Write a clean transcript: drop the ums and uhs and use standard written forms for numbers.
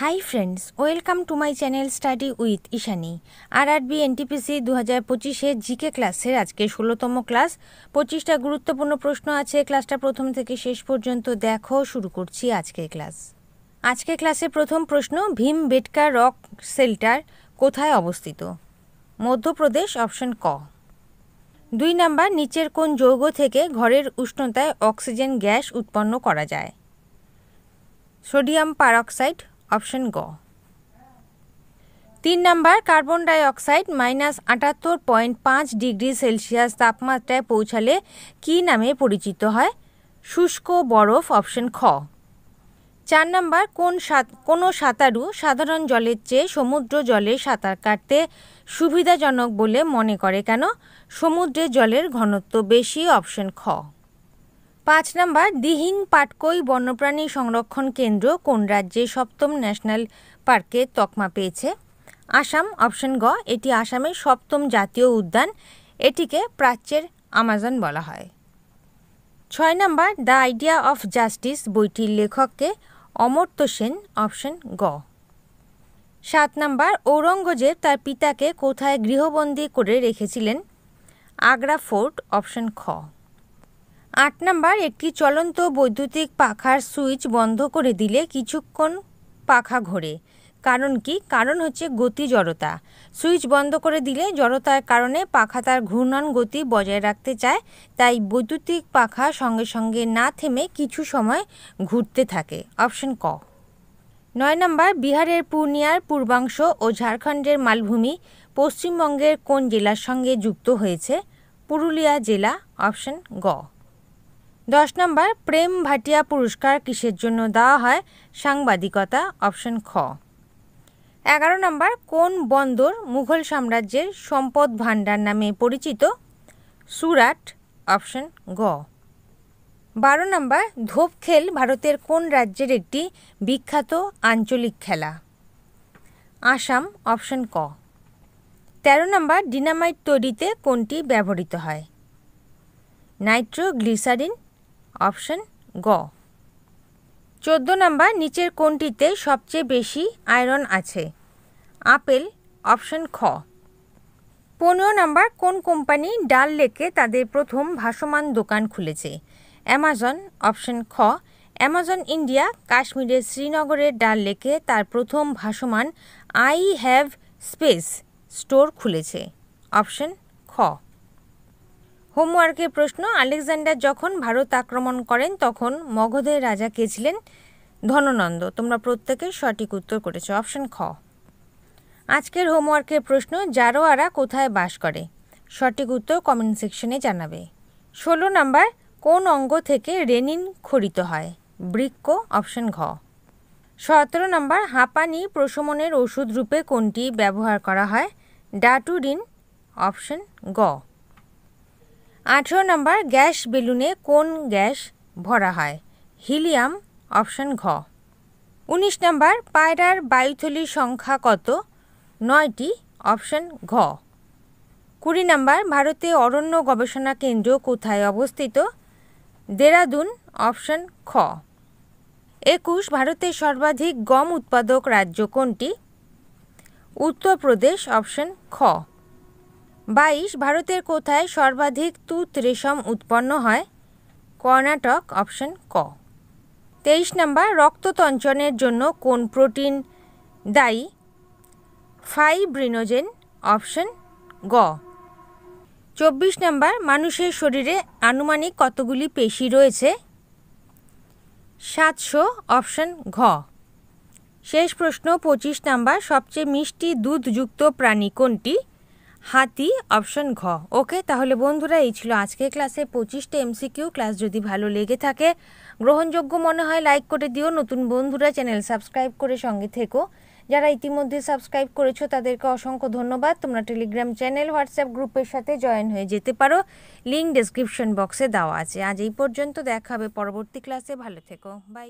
High friends, welcome to my channel study with Ishani. RRB NTPC 2025-এর GK ক্লাসের আজকে 16তম class. 25টা গুরুত্বপূর্ণ প্রশ্ন আছে। ক্লাসটা প্রথম থেকে শেষ পর্যন্ত দেখো। শুরু করছি আজকের ক্লাস। আজকের ক্লাসে প্রথম প্রশ্ন, ভীমবেটকা রক শেল্টার কোথায় অবস্থিত? মধ্যপ্রদেশ, অপশন ক। 2 নাম্বার, নিচের কোন যৌগ থেকে ঘরের উষ্ণতায় অক্সিজেন গ্যাস উৎপন্ন করা যায়? সোডিয়াম পারঅক্সাইড, অপশন গ। 3 number, carbon die oxide -78.5 degree Celsius তাপমাত্রায় পৌঁছালে কী নামে পরিচিত হয়? শুষ্ক বরফ, অপশন খ। 4 নাম্বার, কোনো সাঁতারু সাধারণ জলের চেয়ে সমুদ্র জলে সাঁতার কাটতে সুবিধাজনক বলে মনে করে কেন? সমুদ্রের জলের ঘনত্ব বেশি, অপশন খ। 5 নাম্বার, দিহিং পাটকই বন্যপ্রাণী সংরক্ষণ কেন্দ্র কোন রাজ্যে 7ম ন্যাশনাল পার্কে তকমা পেয়েছে? আসাম, অপশন গ। এটি আসামের 7ম জাতীয় উদ্যান। এটিকে প্রাচ্যের আমাজন বলা হয়। 6 number, the idea of justice বইটির লেখককে? অমর্ত্য সেন, অপশন গ। 7 নাম্বার, ঔরঙ্গজেব তার পিতাকে কোথায় গৃহবন্দী করে রেখেছিলেন? আগ্রা ফোর্ট, অপশন খ। 8 নাম্বার, একটি চলন্ত বৈদ্যুতিক পাখার সুইচ বন্ধ করে দিলে কিছুক্ষণ পাখা ঘোরে, কারণ কি? কারণ হচ্ছে গতি জড়তা। সুইচ বন্ধ করে দিলে জড়তার কারণে পাখা তার ঘূর্ণন গতি বজায় রাখতে চায়, তাই বৈদ্যুতিক পাখা সঙ্গে সঙ্গে না থেমে কিছু সময় ঘুরতে থাকে, অপশন ক। 9 নাম্বার, বিহারের পূর্ণিয়ার পূর্বাংশ ও ঝাড়খণ্ডের মালভূমি পশ্চিমবঙ্গের কোন জেলার সঙ্গে যুক্ত হয়েছে? পুরুলিয়া জেলা, অপশন গ। 10 নাম্বার, প্রেম ভাটিয়া পুরস্কার কিসের জন্য দেওয়া হয়? সাংবাদিকতা, অপশন খ। 11 নাম্বার, কোন বন্দর মুঘল সাম্রাজ্যের সম্পদ ভাণ্ডার নামে পরিচিত? সুরাট, অপশন গ। 12 নাম্বার, ধোপখেল ভারতের কোন রাজ্যের একটি বিখ্যাত আঞ্চলিক খেলা? আসাম, অপশন ক। 13 নাম্বার, ডিনামাইট তৈরিতে কোনটি ব্যবহৃত হয়? নাইট্রোগ্লিসারিন, অপশন গ। 14 নাম্বার, নিচের কোনটিতে সবচেয়ে বেশি আয়রন আছে? আপেল, অপশন খ। 15 নাম্বার, কোন কোম্পানি ডাল লেকে তাদের প্রথম ভাসমান দোকান খুলেছে? অ্যামাজন, অপশন খ। অ্যামাজন ইন্ডিয়া কাশ্মীরের শ্রীনগরের ডাল লেকে তার প্রথম ভাসমান আই হ্যাভ স্পেস স্টোর খুলেছে, অপশন খ। হোমওয়ার্কের প্রশ্ন, আলেকজান্ডার যখন ভারত আক্রমণ করেন তখন মগধের রাজা কে ছিলেন? ধননন্দ। তোমরা প্রত্যেকে সঠিক উত্তর করেছো, অপশন খ। আজকের হোমওয়ার্কের প্রশ্ন, জারোয়ারা কোথায় বাস করে? সঠিক উত্তর কমেন্ট সেকশনে জানাবে। 16 নাম্বার, কোন অঙ্গ থেকে রেনিন খরিত হয়? বৃক্ক, অপশন ঘ। 17 নাম্বার, হাঁপানি প্রশমনের ওষুধ রূপে কোনটি ব্যবহার করা হয়? ডাটুরিন, অপশন গ। 18 নাম্বার, গ্যাস বেলুনে কোন গ্যাস ভরা হয়? হিলিয়াম, অপশন ঘ। 19 নাম্বার, পায়রার বায়ুথলির সংখ্যা কত? 9টি, অপশন ঘ। 20 নাম্বার, ভারতে অরণ্য গবেষণা কেন্দ্র কোথায় অবস্থিত? দেরাদুন, অপশন খ। 21, ভারতের সর্বাধিক গম উৎপাদক রাজ্য কোনটি? উত্তরপ্রদেশ, অপশন খ। 22, ভারতের কোথায় সর্বাধিক তুঁত রেশম উৎপন্ন হয়? কর্ণাটক, অপশন ক। 23 নাম্বার, রক্ততঞ্চনের জন্য কোন প্রোটিন দায়ী? ফাইব্রিনোজেন, অপশন গ। 24 নাম্বার, মানুষের শরীরে আনুমানিক কতগুলি পেশি রয়েছে? 700, অপশন ঘ। শেষ প্রশ্ন 25 নাম্বার, সবচেয়ে মিষ্টি দুধযুক্ত প্রাণী কোনটি? হাতি, অপশন ঘ। ওকে, তাহলে বন্ধুরা এই ছিল আজকের ক্লাসে 25টা এমসিকিউ। ক্লাস যদি ভালো লেগে থাকে, গ্রহণযোগ্য মনে হয়, লাইক করে দিও। নতুন বন্ধুরা চ্যানেল সাবস্ক্রাইব করে সঙ্গে থেকো। যারা ইতিমধ্যে সাবস্ক্রাইব করেছো তাদেরকে অসংখ্য ধন্যবাদ। তোমরা টেলিগ্রাম চ্যানেল, হোয়াটসঅ্যাপ গ্রুপের সাথে জয়েন হয়ে যেতে পারো। লিঙ্ক ডেসক্রিপশন বক্সে দেওয়া আছে। আজ এই পর্যন্ত, দেখা হবে পরবর্তী ক্লাসে। ভালো থেকো, বাই।